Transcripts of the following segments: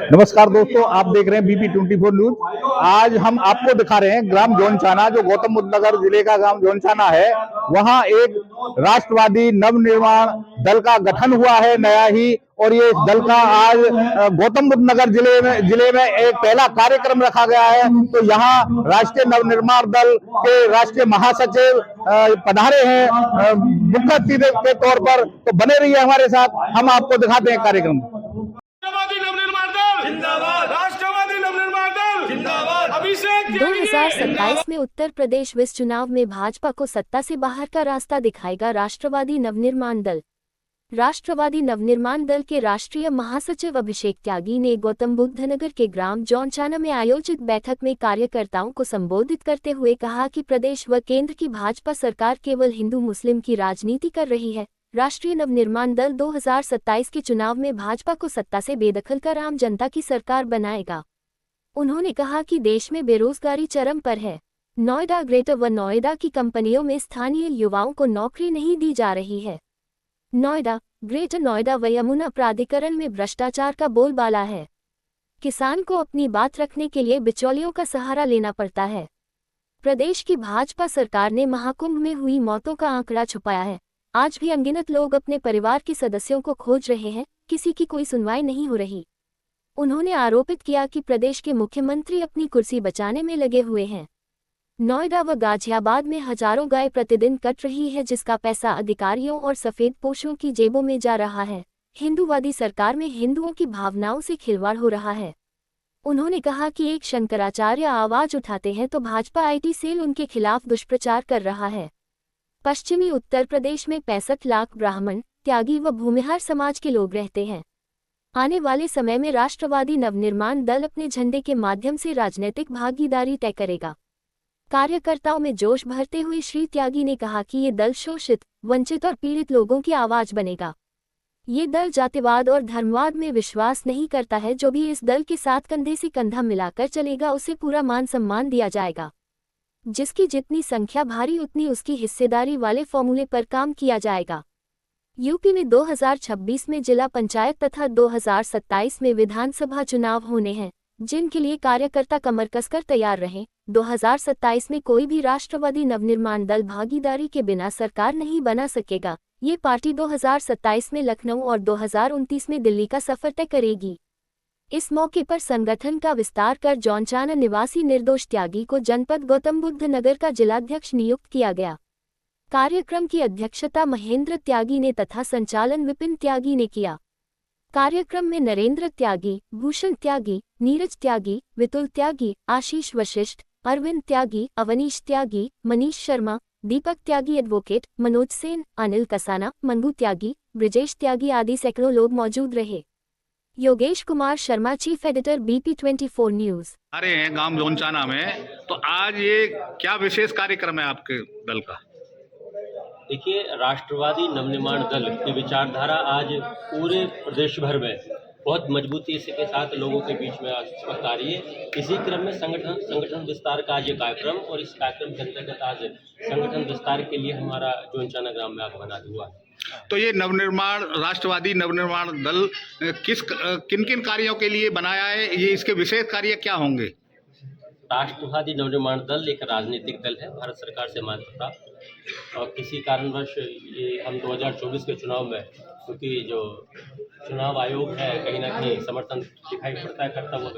नमस्कार दोस्तों, आप देख रहे हैं BP24 न्यूज। आज हम आपको दिखा रहे हैं ग्राम जौनछाना, जो गौतम बुद्ध नगर जिले का ग्राम जौनछाना है। वहां एक राष्ट्रवादी नवनिर्माण दल का गठन हुआ है नया ही, और ये इस दल का आज गौतम बुद्ध नगर जिले में एक पहला कार्यक्रम रखा गया है। तो यहाँ राष्ट्रीय नवनिर्माण दल के राष्ट्रीय महासचिव पधारे हैं मुख्य अतिथि के तौर पर। तो बने रहिए हमारे साथ, हम आपको दिखाते हैं कार्यक्रम। राष्ट्रवादी नवनिर्माण दल जिंदाबाद, राष्ट्रवादी नवनिर्माण दल जिंदाबाद। अभिषेक 2027 में उत्तर प्रदेश विस चुनाव में भाजपा को सत्ता से बाहर का रास्ता दिखाएगा राष्ट्रवादी नवनिर्माण दल। राष्ट्रवादी नवनिर्माण दल के राष्ट्रीय महासचिव अभिषेक त्यागी ने गौतम बुद्ध नगर के ग्राम जौनछाना में आयोजित बैठक में कार्यकर्ताओं को संबोधित करते हुए कहा कि प्रदेश व केंद्र की भाजपा सरकार केवल हिंदू मुस्लिम की राजनीति कर रही है। राष्ट्रीय नवनिर्माण दल 2027 के चुनाव में भाजपा को सत्ता से बेदखल कर आम जनता की सरकार बनाएगा। उन्होंने कहा कि देश में बेरोजगारी चरम पर है। नोएडा ग्रेटर व नोएडा की कंपनियों में स्थानीय युवाओं को नौकरी नहीं दी जा रही है। नोएडा, ग्रेटर नोएडा व यमुना प्राधिकरण में भ्रष्टाचार का बोलबाला है। किसान को अपनी बात रखने के लिए बिचौलियों का सहारा लेना पड़ता है। प्रदेश की भाजपा सरकार ने महाकुंभ में हुई मौतों का आंकड़ा छुपाया है। आज भी अनगिनत लोग अपने परिवार के सदस्यों को खोज रहे हैं, किसी की कोई सुनवाई नहीं हो रही। उन्होंने आरोपित किया कि प्रदेश के मुख्यमंत्री अपनी कुर्सी बचाने में लगे हुए हैं। नोएडा व गाजियाबाद में हजारों गाय प्रतिदिन कट रही है, जिसका पैसा अधिकारियों और सफेद पोशों की जेबों में जा रहा है। हिंदूवादी सरकार में हिंदुओं की भावनाओं से खिलवाड़ हो रहा है। उन्होंने कहा कि एक शंकराचार्य आवाज उठाते हैं तो भाजपा IT सेल उनके खिलाफ दुष्प्रचार कर रहा है। पश्चिमी उत्तर प्रदेश में 65 लाख ब्राह्मण, त्यागी व भूमिहार समाज के लोग रहते हैं। आने वाले समय में राष्ट्रवादी नवनिर्माण दल अपने झंडे के माध्यम से राजनीतिक भागीदारी तय करेगा। कार्यकर्ताओं में जोश भरते हुए श्री त्यागी ने कहा कि ये दल शोषित, वंचित और पीड़ित लोगों की आवाज बनेगा। ये दल जातिवाद और धर्मवाद में विश्वास नहीं करता है। जो भी इस दल के साथ कंधे से कंधा मिलाकर चलेगा उसे पूरा मान सम्मान दिया जाएगा। जिसकी जितनी संख्या भारी उतनी उसकी हिस्सेदारी वाले फॉर्मूले पर काम किया जाएगा। यूपी में 2026 में जिला पंचायत तथा 2027 में विधानसभा चुनाव होने हैं, जिनके लिए कार्यकर्ता कमर कसकर तैयार रहें। 2027 में कोई भी राष्ट्रवादी नवनिर्माण दल भागीदारी के बिना सरकार नहीं बना सकेगा। ये पार्टी 2027 में लखनऊ और 2029 में दिल्ली का सफर तय करेगी। इस मौके पर संगठन का विस्तार कर जौनछाना निवासी निर्दोष त्यागी को जनपद गौतम बुद्ध नगर का जिलाध्यक्ष नियुक्त किया गया। कार्यक्रम की अध्यक्षता महेंद्र त्यागी ने तथा संचालन विपिन त्यागी ने किया। कार्यक्रम में नरेंद्र त्यागी, भूषण त्यागी, नीरज त्यागी, वितुल त्यागी, आशीष वशिष्ठ, अरविंद त्यागी, अवनीश त्यागी, मनीष शर्मा, दीपक त्यागी, एडवोकेट मनोज सेन, अनिल कसाना, मंगू त्यागी, ब्रिजेश त्यागी आदि सैकड़ों लोग मौजूद रहे। Yogesh Kumar Sharma, chief editor, BP24 news. आ रहे हैं गांव जौनछाना में, तो आज ये क्या विशेष कार्यक्रम है आपके दल का? देखिए, राष्ट्रवादी नवनिर्माण दल की विचारधारा आज पूरे प्रदेश भर में बहुत मजबूती के साथ लोगों के बीच में आ रही है। इसी क्रम में संगठन विस्तार का आज ये कार्यक्रम, और इस कार्यक्रम के अंतर्गत आज संगठन विस्तार के लिए हमारा जौनछाना ग्राम में आगमन हुआ है। तो ये राष्ट्रवादी नवनिर्माण दल किन किन कार्यों के लिए बनाया है? ये इसके विशेष कार्य क्या होंगे? राष्ट्रवादी नवनिर्माण दल एक राजनीतिक दल है, भारत सरकार से मान्यता प्राप्त, और किसी कारणवश ये हम 2024 के चुनाव में, क्योंकि जो चुनाव आयोग है कहीं ना कहीं समर्थन दिखाई पड़ता है करता वो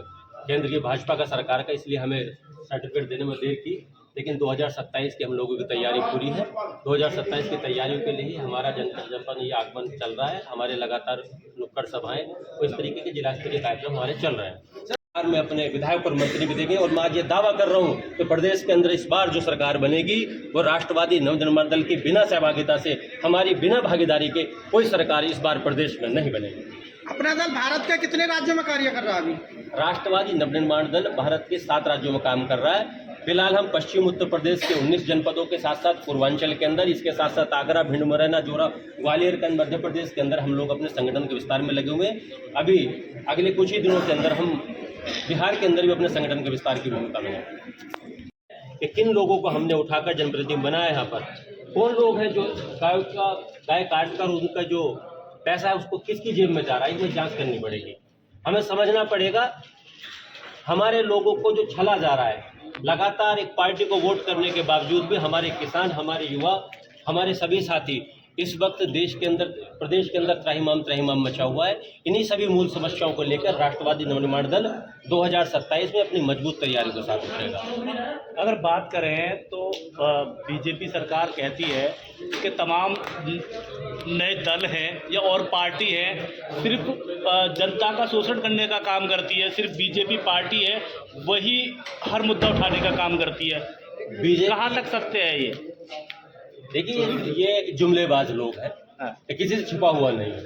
केंद्र की भाजपा का सरकार का, इसलिए हमें सर्टिफिकेट देने में देर की। लेकिन 2027 की हम लोगों की तैयारी पूरी है। 2027 की तैयारियों के लिए हमारा जनपद ये आगमन चल रहा है। हमारे लगातार नुक्कड़ सभाएं और इस तरीके के जिला स्तरीय कार्यक्रम हमारे चल रहे हैं। सरकार में अपने विधायक और मंत्री भी देंगे, और मैं आज ये दावा कर रहा हूँ कि प्रदेश के अंदर इस बार जो सरकार बनेगी वो राष्ट्रवादी नवनिर्माण दल की बिना सहभागिता से, हमारी बिना भागीदारी के कोई सरकार इस बार प्रदेश में नहीं बनेगी। अपना दल भारत के कितने राज्यों में कार्य कर रहा है अभी? राष्ट्रवादी नवनिर्माण दल भारत के 7 राज्यों में काम कर रहा है। फिलहाल हम पश्चिम उत्तर प्रदेश के 19 जनपदों के साथ साथ पूर्वांचल के अंदर, इसके साथ साथ आगरा, भिंड, मुरैना, जोरा, ग्वालियर के अंदर, मध्य प्रदेश के अंदर हम लोग अपने संगठन के विस्तार में लगे हुए हैं। अभी अगले कुछ ही दिनों के अंदर हम बिहार के अंदर भी अपने संगठन के विस्तार की भूमिका में हैं। कि किन लोगों को हमने उठाकर जनप्रतिनिधि बनाया यहाँ पर, कौन लोग हैं जो गाय काट कर उनका जो पैसा है उसको किसकी जेब में जा रहा है, इसमें जाँच करनी पड़ेगी। हमें समझना पड़ेगा हमारे लोगों को जो छला जा रहा है, लगातार एक पार्टी को वोट करने के बावजूद भी हमारे किसान, हमारे युवा, हमारे सभी साथी इस वक्त देश के अंदर, प्रदेश के अंदर त्राहिमाम मचा हुआ है। इन्हीं सभी मूल समस्याओं को लेकर राष्ट्रवादी नवनिर्माण दल 2027 में अपनी मजबूत तैयारी के साथ उठेगा। अगर बात करें तो बीजेपी सरकार कहती है कि तमाम नए दल हैं या और पार्टी है सिर्फ जनता का शोषण करने का काम करती है, सिर्फ बीजेपी पार्टी है वही हर मुद्दा उठाने का काम करती है। बीजेपी कहाँ तक सत्य है ये? देखिए, ये जुमलेबाज लोग हैं, ये किसी से छिपा हुआ नहीं है।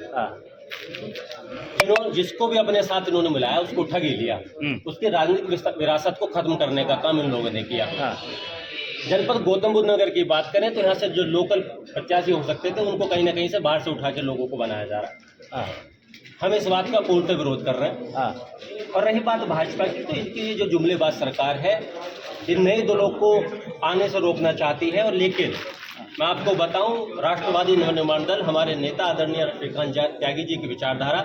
इन्होंने जिसको भी अपने साथ इन्होंने मिलाया उसको ठग ही लिया, उसकी राजनीतिक विरासत को खत्म करने का काम इन लोगों ने किया। जनपद गौतम बुद्ध नगर की बात करें तो यहाँ से जो लोकल प्रत्याशी हो सकते थे उनको कहीं ना कहीं से बाहर से उठा के लोगों को बनाया जा रहा है। हम इस बात का पूर्णतः विरोध कर रहे हैं। और रही बात भाजपा की, तो इनकी ये जो जुमलेबाज सरकार है इन नए दलों को आने से रोकना चाहती है। और लेकिन मैं आपको बताऊं, राष्ट्रवादी नवनिर्माण दल हमारे नेता आदरणीय श्रीकांत त्यागी जी की विचारधारा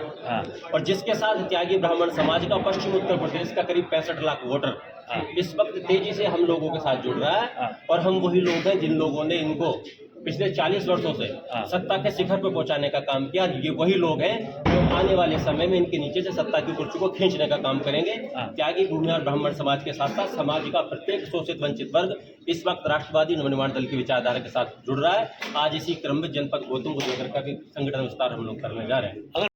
और जिसके साथ त्यागी ब्राह्मण समाज का पश्चिम उत्तर प्रदेश का करीब 65 लाख वोटर इस वक्त तेजी से हम लोगों के साथ जुड़ रहा है। और हम वही लोग हैं जिन लोगों ने इनको पिछले 40 वर्षों से सत्ता के शिखर पर पहुंचाने का काम किया। ये वही लोग हैं जो आने वाले समय में इनके नीचे से सत्ता की कुर्सी को खींचने का काम करेंगे। त्यागी भूमिहार ब्राह्मण समाज के साथ साथ समाज का प्रत्येक शोषित वंचित वर्ग इस वक्त राष्ट्रवादी नवनिर्माण दल की विचारधारा के साथ जुड़ रहा है। आज इसी क्रम में जनपद गौतम बुद्ध नगर का भी संगठन विस्तार हम लोग करने जा रहे हैं। अगर